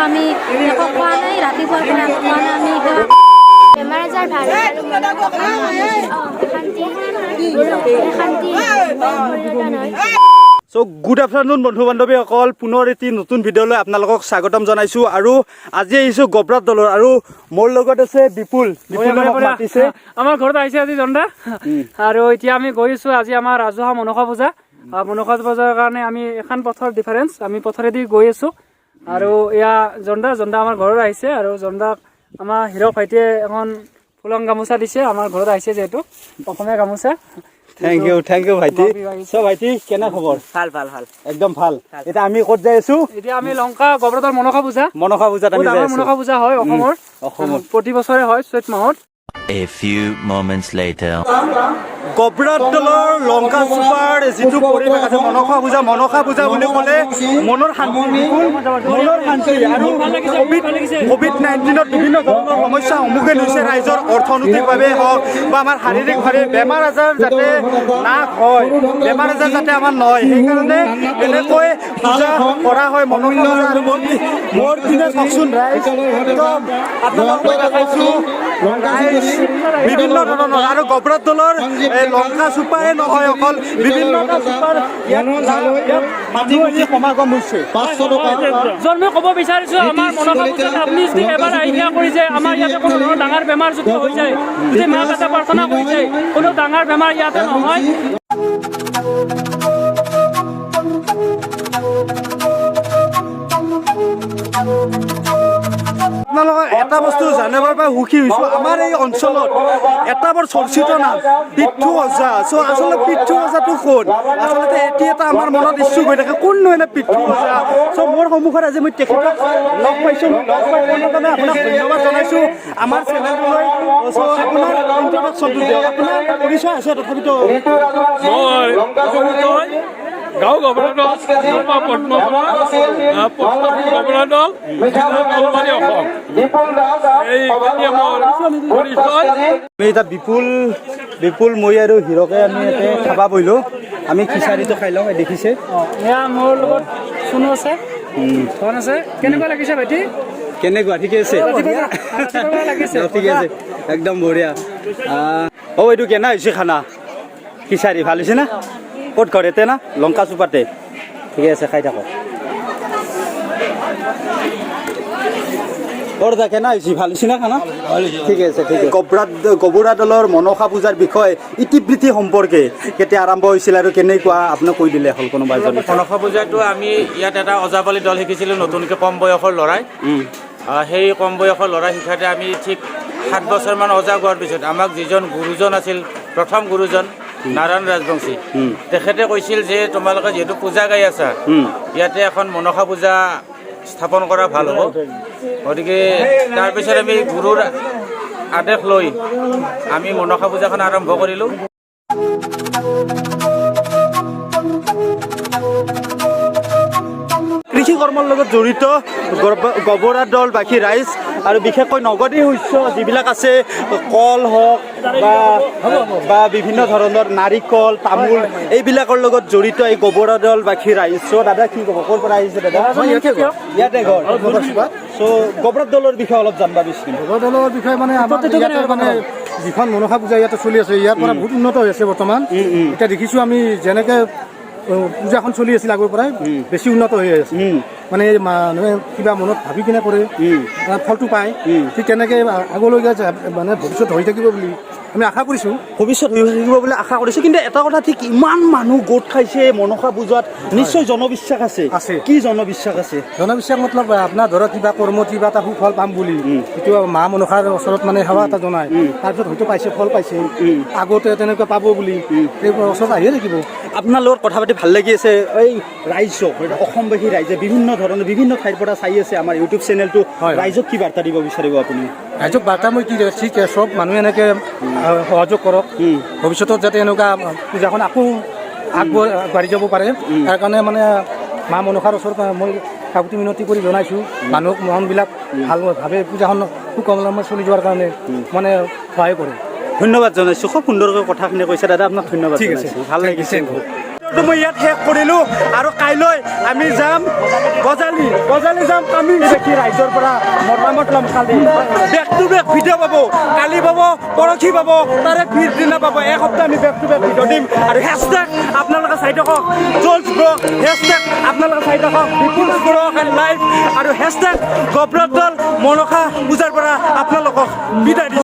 আমি একো খোৱা নাই, ৰাতিপুৱাৰ পৰা একো খোৱা নাই। আমি বেমাৰ আজাৰ ভাল So good afternoon বন্ধু বান্ধৱীসকল, পুনৰ এটি নতুন ভিডিঅ'লৈ আপোনালোকক স্বাগতম জনাইছোঁ। আৰু আজি আহিছোঁ গবৰাত দলৰ, আৰু মোৰ লগত আছে বিপুল। মাতিছে আমাৰ ঘৰত আহিছে আজি জন্দা, আৰু এতিয়া আমি গৈছোঁ আজি আমাৰ ৰাজহুৱা মনসা পূজা। মনসা পূজাৰ কাৰণে আমি এখন পথৰ ডিফাৰেঞ্চ, আমি পথৰেদি গৈ আছোঁ। আৰু এয়া জন্দা আমাৰ ঘৰত আহিছে, আৰু জন্দাক আমাৰ হিৰক ভাইটিয়ে এখন ফুলং গামোচা দিছে। আমাৰ ঘৰত আহিছে যিহেতু অসমীয়া গামোচা। থেংক ইউ ভাইটি। চ' ভাইটি কেনে খবৰ? ভাল একদম ভাল। এতিয়া আমি ক'ত যাই আছোঁ? এতিয়া আমি লংকা গবৰাতৰ মনসা পূজাত আমি যাই আছোঁ। মনসা পূজা হয় অসমত প্ৰতি বছৰে হয় চৈত মাহত। A few moments later. গবৰাত দলৰ লংকা চুপাৰ যিটো পৰিৱেশ আছে, মনসা পূজা বুলি ক'লে মনৰ শান্তি আৰু COVID-19ত বিভিন্ন ধৰণৰ সমস্যাৰ সন্মুখীন হৈছে ৰাইজৰ, অৰ্থনৈতিকভাৱে হওক বা আমাৰ শাৰীৰিকভাৱে। বেমাৰ আজাৰ যাতে নাশ হয়, বেমাৰ আজাৰ যাতে আমাৰ নহয়, সেইকাৰণে এনেকৈ পূজা কৰা হয় মনসা পূজা। আৰু মোৰ দিনে চাওকচোন ৰাইজ, আপোনালোকক দেখাইছোঁ বিভিন্ন ধৰণৰ। আৰু গবৰাত দলৰ লংকা চুপাৰে নহয়, অকল বিভিন্ন সমাগম হৈছে। মই ক'ব বিচাৰিছোঁ, আমাৰ মনসা পূজাত আপুনি যদি এবাৰ আহিয়া কৰি যায়, আমাৰ ইয়াতে কোনো ধৰণৰ ডাঙৰ বেমাৰ যদি হৈ যায়, যদি মাক এটা প্ৰাৰ্থনা কৰি যায়, কোনো ডাঙৰ বেমাৰ ইয়াতে নহয়। আপোনালোকক এটা বস্তু জানিবৰ বাবে সুখী হৈছোঁ, আমাৰ এই অঞ্চলত এটা বৰ চৰ্চিত নাম পিঠু ওজা। চ' আচলতে পিঠু ওজাটো ক'ত? আচলতে এটি এটা আমাৰ মনত ইচ্ছুক হৈ থাকে, কোন নহয় পিঠু ওজা। চ' মোৰ সন্মুখত আজি মই তেখেতক লগ পাইছোঁ। কাৰণে আপোনাক ধন্যবাদ জনাইছোঁ আমাৰ চেনেলটোলৈ। চ' আপোনাৰ ইণ্ট্ৰডাকশ্যনটো দিয়ক, আপোনাৰ পৰিচয় আছে তথাপিতো। গাঁও গবৰাত এতিয়া বিপুল মই আৰু হিৰকে আমি ইয়াতে খাবা বহিলোঁ। আমি খিচাৰিটো খাই লওঁ, দেখিছে। এয়া মোৰ লগত চুনু আছে, ধন আছে। কেনেকুৱা লাগিছে ভাইটি? কেনেকুৱা? ঠিকে আছে, ঠিকে আছে, একদম বঢ়িয়া। এইটো কেনে হৈছে খানা? খিচাৰি ভাল হৈছে না? ক'ত ঘৰতে না? লংকা চুপাতে? ঠিকে আছে, খাই থাকক। কেনে হৈছে? ভাল হৈছে না খানা? ঠিকে আছে, ঠিক আছে। গবৰা দলৰ মনসা পূজাৰ বিষয়ে ইতিবৃত্তি সম্পৰ্কে কেতিয়া আৰম্ভ হৈছিল আৰু কেনেকুৱা আপোনাক কৈ দিলে হ'ল কোনোবা এজনে? মনসা পূজাটো আমি ইয়াত এটা ওজাপালি দল শিকিছিলোঁ, নতুনকৈ কম বয়সৰ ল'ৰাই। সেই কম বয়সৰ ল'ৰা শিকাতে আমি ঠিক 7 বছৰমান ওজা গোৱাৰ পিছত আমাক যিজন গুৰুজন আছিল, প্ৰথম গুৰুজন নাৰায়ণ ৰাজবংশী, তেখেতে কৈছিল যে তোমালোকে যিহেতু পূজা গাই আছা, ইয়াতে এখন মনসা পূজা স্থাপন কৰা ভাল হ'ব। গতিকে তাৰপিছত আমি গুৰুৰ আদেশ লৈ আমি মনসা পূজাখন আৰম্ভ কৰিলোঁ। কৃষি কৰ্মৰ লগত জড়িত গবৰা দল বাকী ৰাইজ, আৰু বিশেষকৈ নগদী শস্য যিবিলাক আছে, কল হওক বা বিভিন্ন ধৰণৰ নাৰিকল, তামোল, এইবিলাকৰ লগত জড়িত এই গবৰা দল বাকী ৰাইজ। চ' দাদা কি ক'ব? ক'ৰ পৰা আহিছে দাদা? ইয়াতে ঘৰ। চ' গবৰাত দলৰ বিষয়ে অলপ জানিব বিচাৰিম। গবৰা দলৰ বিষয়ে মানে যিখন মনসা পূজা ইয়াতে চলি আছে, ইয়াৰ পৰা বহুত উন্নত হৈ আছে বৰ্তমান। এতিয়া দেখিছোঁ আমি যেনেকে পূজাখন চলি আছিল আগৰ পৰাই বেছি উন্নত হৈ আছে। মানে মানুহে কিবা মনত ভাবি কিনে কৰে, ফলটো পায়। ঠিক তেনেকৈ আগলৈকে মানে ভৱিষ্যত হৈ থাকিব বুলি আমি আশা কৰিছোঁ। ভৱিষ্যত হৈ থাকিব বুলি আশা কৰিছোঁ। কিন্তু এটা কথা ঠিক, ইমান মানুহ গোট খাইছে মনসা পূজাত, নিশ্চয় জনবিশ্বাস আছে। কি জনবিশ্বাস আছে? জনবিশ্বাস মতলব আপোনাৰ ধৰক কিবা কৰ্ম কিবা এটা সুফল পাম বুলি, সেইটো মা মনসাৰ ওচৰত মানে সেৱা এটা জনায়। তাৰপিছত হয়তো পাইছে, ফল পাইছে, আগতে তেনেকুৱা পাব বুলি সেইবোৰ ওচৰত আহিয়ে থাকিব। আপোনাৰ লগত কথা পাতি ভাল লাগি আছে। এই ৰাইজক, অসমবাসী ৰাইজে বিভিন্ন ধৰণৰ বিভিন্ন ঠাইৰ পৰা চাই আছে আমাৰ ইউটিউব চেনেলটো, ৰাইজক কি বাৰ্তা দিব বিচাৰিব আপুনি? ৰাইজক বাৰ্তা মই কি, ঠিক চব মানুহে এনেকৈ সহযোগ কৰক, ভৱিষ্যতত যাতে এনেকুৱা পূজাখন আকৌ আগবাঢ়ি যাব পাৰে। তাৰ কাৰণে মানে মা মনসাৰ ওচৰত মই কাকুতি মিনতি কৰি জনাইছোঁ, মানুহক মনবিলাক ভালভাৱে পূজাখন সুকলমে চলি যোৱাৰ কাৰণে মানে সহায় কৰে। ধন্যবাদ জনাইছোঁ, খুব সুন্দৰকৈ কথাখিনি কৈছে দাদা, আপোনাক ধন্যবাদ। ঠিক আছে, ভাল লাগিছে। মই ইয়াত শেষ কৰিলোঁ আৰু কাইলৈ আমি যাম গজালি যাম কামি দেখি ৰাইজৰ পৰা মতামত ল'ম কালি বেক টু বেক ভিডিঅ' পাব কালি পাব পৰহি পাব তাৰে পিছদিনা পাব এসপ্তাহ আমি বেক টু বেক ভিডিঅ' দিম আৰু হেছটেগ আপোনালোকে চাই থাকক জলছ ব্ৰ হেছটেগ আপোনালোকে চাই থাকক বিপুল ব্ৰ এণ্ড লাইভ আৰু হেছটেগ গব্ৰত দল মনসা পূজাৰ পৰা আপোনালোকক বিদায় দিছোঁ।